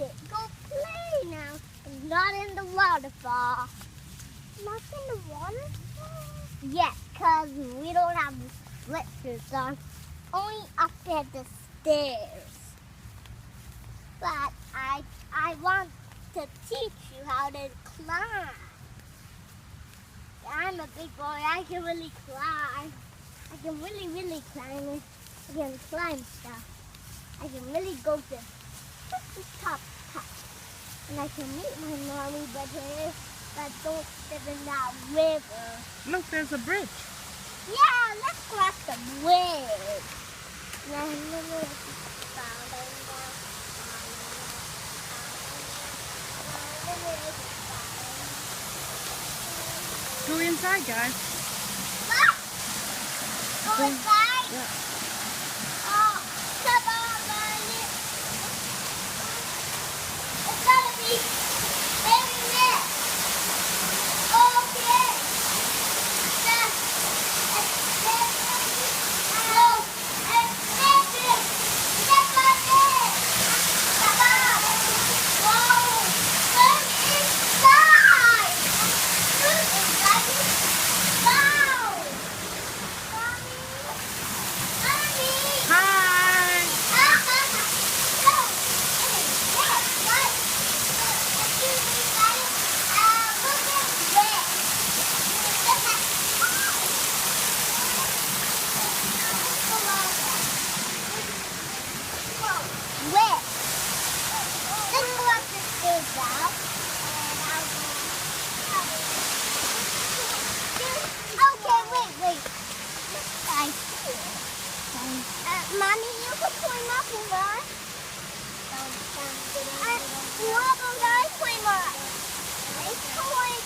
it. Go play now. Not in the waterfall. Not in the waterfall? Yes, because we don't have slippers on. Only up at the stairs. But I want to teach you how to climb. I'm a big boy. I can really climb. I can really climb it. I can climb stuff. I can really go to the top. And I can meet my mommy, but don't step in that river. Look, there's a bridge. Yeah, let's cross the bridge. Go inside, guys. What? Go inside? Yeah. Oh, come on, Mommy. It's gotta be very lit. Okay. Mommy, you can climb up here.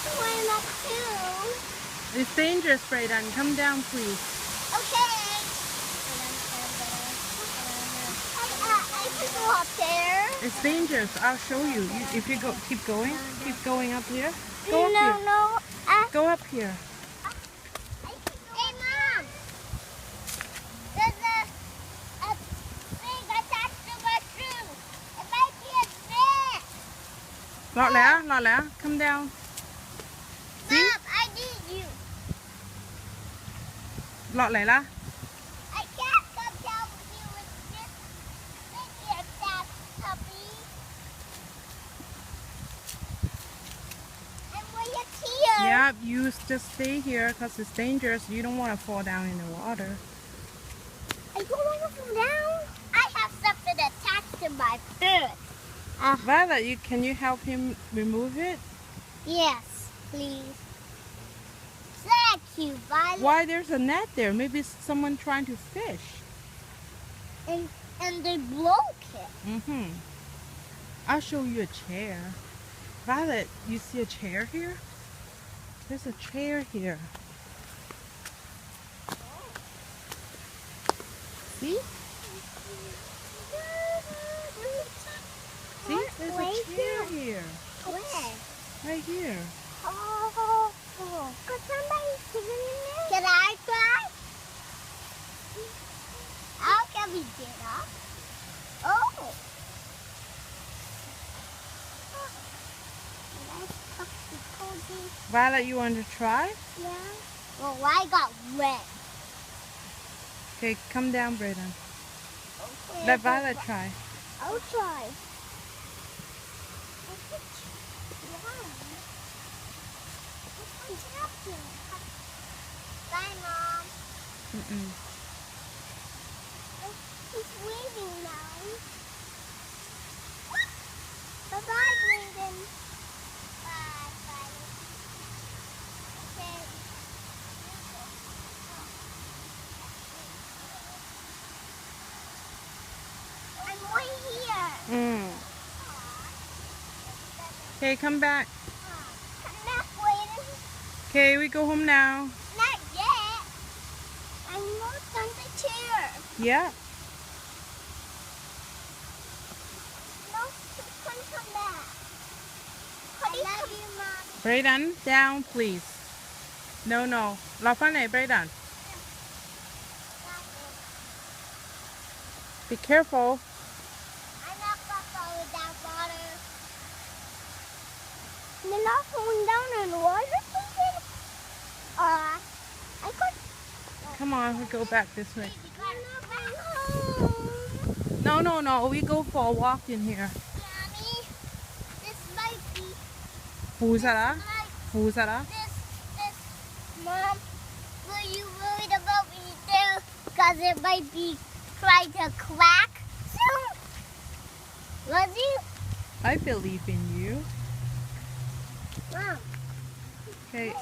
Climb up too. It's dangerous, Brayden. Come down, please. Okay. I can go up there. It's dangerous. I'll show you. If you keep going up here. Go up here. No. Go up here. Hey, Mom. There's a thing attached to my shoe. It might be a fish. Lọt lẻ. Come down. See? Mom, I need you. Lọt lẻ lá. I can't come down with you. It's just maybe a fast puppy. And we're here. Yeah, you just stay here because it's dangerous. You don't want to fall down in the water. I don't want to fall down. I have something attached to my foot. Violet, can you help him remove it? Yes, please. Thank you, Violet. Why there's a net there? Maybe it's someone trying to fish. And they broke it. I'll show you a chair. Violet, you see a chair here? There's a chair here. See? See? There's a chair here. Where? Right here. Oh. Could somebody sit in there? Can I try? How can we get up? Oh. Nice comfy, cozy. Violet, you want to try? Yeah. Well, I got wet. Okay, come down, Brayden. Okay, Let Violet try. I'll try. Bye, Mom. He's waving now. Bye-bye, Brayden. Bye. Okay. I'm way here. Okay, come back. Come back, Brayden. Okay, we go home now. Not yet. I'm not on the chair. Yeah. No, come back. I love you, Mom. Brayden, down, please. No. เราฝั่งไหน Brayden? Be careful. I'm not going to go in that water. y'all going down in the water something? I could. Come on, we go back this way. Home. No. We go for a walk in here. Mommy, this might be. Who's that? This, Mom, were you worried about me too? Because it might be trying to crack soon. Was you? I believe in you. Mom. Okay. Hey.